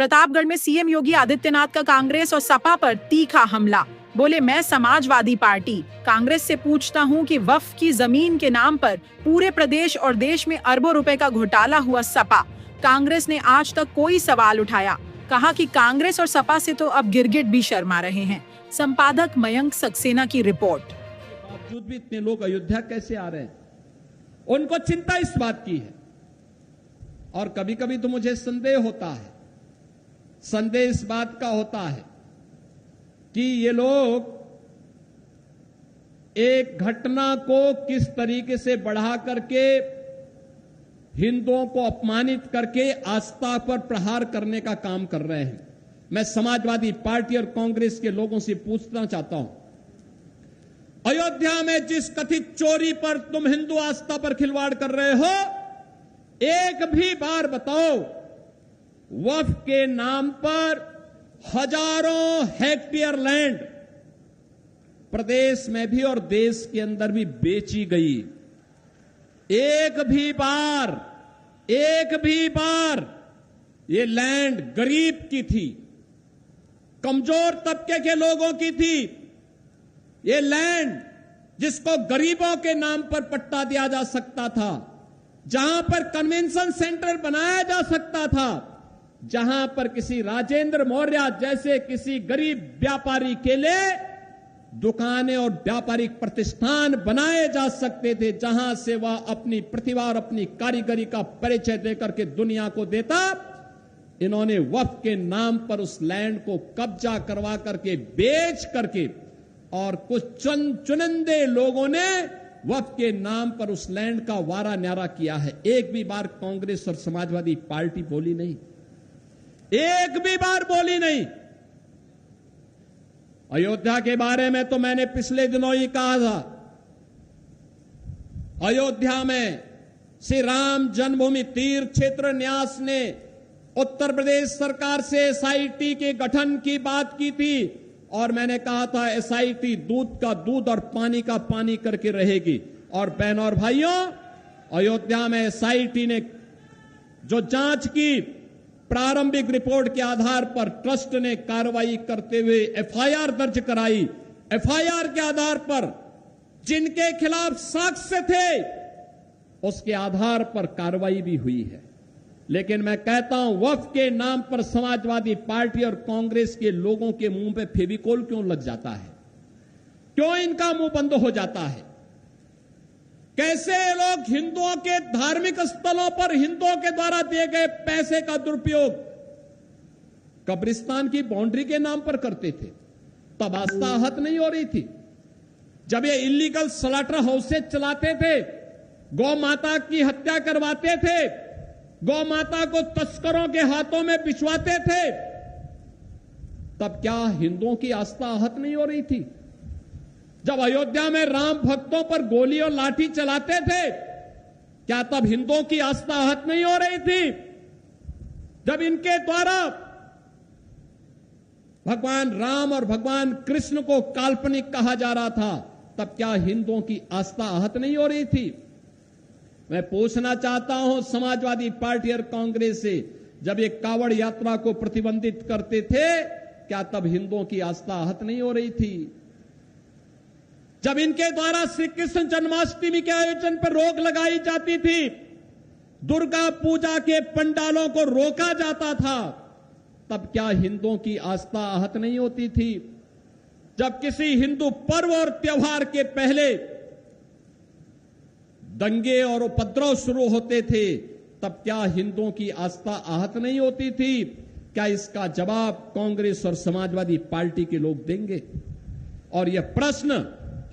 प्रतापगढ़ में सीएम योगी आदित्यनाथ का कांग्रेस और सपा पर तीखा हमला। बोले, मैं समाजवादी पार्टी कांग्रेस से पूछता हूं कि वक्फ की जमीन के नाम पर पूरे प्रदेश और देश में अरबों रुपए का घोटाला हुआ सपा। कांग्रेस ने आज तक कोई सवाल उठाया। कहा कि कांग्रेस और सपा से तो अब गिरगिट भी शर्मा रहे हैं। संपादक मयंक सक्सेना की रिपोर्ट। बावजूद भी इतने लोग अयोध्या कैसे आ रहे हैं, उनको चिंता इस बात की है। और कभी कभी तो मुझे संदेह होता है, संदेह इस बात का होता है कि ये लोग एक घटना को किस तरीके से बढ़ा करके हिंदुओं को अपमानित करके आस्था पर प्रहार करने का काम कर रहे हैं। मैं समाजवादी पार्टी और कांग्रेस के लोगों से पूछना चाहता हूं, अयोध्या में जिस कथित चोरी पर तुम हिंदू आस्था पर खिलवाड़ कर रहे हो, एक भी बार बताओ वक्फ के नाम पर हजारों हेक्टेयर लैंड प्रदेश में भी और देश के अंदर भी बेची गई। एक भी बार ये लैंड गरीब की थी, कमजोर तबके के लोगों की थी। ये लैंड जिसको गरीबों के नाम पर पट्टा दिया जा सकता था, जहां पर कन्वेंशन सेंटर बनाया जा सकता था, जहां पर किसी राजेंद्र मौर्य जैसे किसी गरीब व्यापारी के लिए दुकानें और व्यापारिक प्रतिष्ठान बनाए जा सकते थे, जहां से वह अपनी प्रतिभा और अपनी कारीगरी का परिचय देकर के दुनिया को देता। इन्होंने वक्फ के नाम पर उस लैंड को कब्जा करवा करके बेच करके, और कुछ चुनिंदे लोगों ने वक्फ के नाम पर उस लैंड का वारा न्यारा किया है। एक भी बार कांग्रेस और समाजवादी पार्टी बोली नहीं, एक भी बार बोली नहीं। अयोध्या के बारे में तो मैंने पिछले दिनों ही कहा था, अयोध्या में श्री राम जन्मभूमि तीर्थ क्षेत्र न्यास ने उत्तर प्रदेश सरकार से एसआईटी के गठन की बात की थी, और मैंने कहा था एसआईटी दूध का दूध और पानी का पानी करके रहेगी। और बहनों और भाइयों, अयोध्या में एसआईटी ने जो जांच की, प्रारंभिक रिपोर्ट के आधार पर ट्रस्ट ने कार्रवाई करते हुए एफआईआर दर्ज कराई। एफआईआर के आधार पर जिनके खिलाफ साक्ष्य थे, उसके आधार पर कार्रवाई भी हुई है। लेकिन मैं कहता हूं, वक्फ के नाम पर समाजवादी पार्टी और कांग्रेस के लोगों के मुंह पे फेविकोल क्यों लग जाता है? क्यों इनका मुंह बंद हो जाता है? कैसे लोग हिंदुओं के धार्मिक स्थलों पर हिंदुओं के द्वारा दिए गए पैसे का दुरुपयोग कब्रिस्तान की बाउंड्री के नाम पर करते थे? तब आस्था आहत नहीं हो रही थी। जब ये इलीगल स्लॉटर हाउसेज चलाते थे, गौ माता की हत्या करवाते थे, गौ माता को तस्करों के हाथों में बिछवाते थे, तब क्या हिंदुओं की आस्था आहत नहीं हो रही थी? जब अयोध्या में राम भक्तों पर गोली और लाठी चलाते थे, क्या तब हिंदुओं की आस्था आहत नहीं हो रही थी? जब इनके द्वारा भगवान राम और भगवान कृष्ण को काल्पनिक कहा जा रहा था, तब क्या हिंदुओं की आस्था आहत नहीं हो रही थी? मैं पूछना चाहता हूं समाजवादी पार्टी और कांग्रेस से, जब ये कावड़ यात्रा को प्रतिबंधित करते थे, क्या तब हिंदुओं की आस्था आहत नहीं हो रही थी? जब इनके द्वारा श्री कृष्ण जन्माष्टमी के आयोजन पर रोक लगाई जाती थी, दुर्गा पूजा के पंडालों को रोका जाता था, तब क्या हिंदुओं की आस्था आहत नहीं होती थी? जब किसी हिंदू पर्व और त्योहार के पहले दंगे और उपद्रव शुरू होते थे, तब क्या हिंदुओं की आस्था आहत नहीं होती थी? क्या इसका जवाब कांग्रेस और समाजवादी पार्टी के लोग देंगे? और यह प्रश्न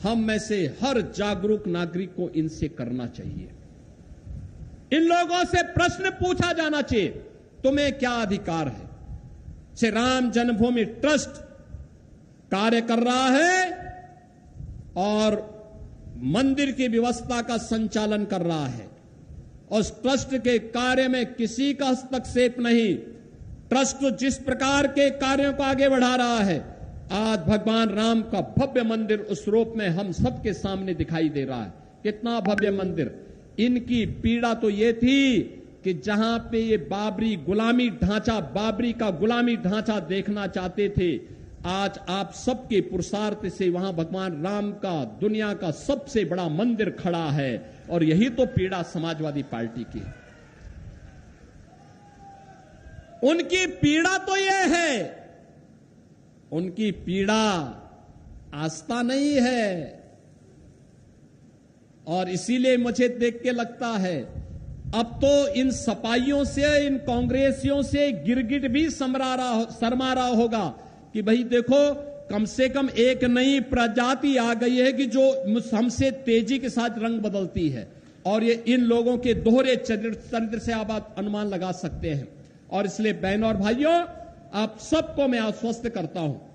हम में से हर जागरूक नागरिक को इनसे करना चाहिए। इन लोगों से प्रश्न पूछा जाना चाहिए, तुम्हें क्या अधिकार है? श्री राम जन्मभूमि ट्रस्ट कार्य कर रहा है और मंदिर की व्यवस्था का संचालन कर रहा है। उस ट्रस्ट के कार्य में किसी का हस्तक्षेप नहीं। ट्रस्ट जिस प्रकार के कार्यों को आगे बढ़ा रहा है, आज भगवान राम का भव्य मंदिर उस रूप में हम सबके सामने दिखाई दे रहा है। कितना भव्य मंदिर! इनकी पीड़ा तो ये थी कि जहां पे ये बाबरी का गुलामी ढांचा देखना चाहते थे, आज आप सबके पुरुषार्थ से वहां भगवान राम का दुनिया का सबसे बड़ा मंदिर खड़ा है। और यही तो पीड़ा समाजवादी पार्टी की। उनकी पीड़ा तो यह है, उनकी पीड़ा आस्था नहीं है। और इसीलिए मुझे देख के लगता है अब तो इन सपाइयों से, इन कांग्रेसियों से गिरगिट भी शर्मा रहा होगा कि भाई देखो, कम से कम एक नई प्रजाति आ गई है कि जो हमसे तेजी के साथ रंग बदलती है। और ये इन लोगों के दोहरे चरित्र से आप अनुमान लगा सकते हैं। और इसलिए बहनों और भाइयों, आप सबको मैं आश्वस्त करता हूं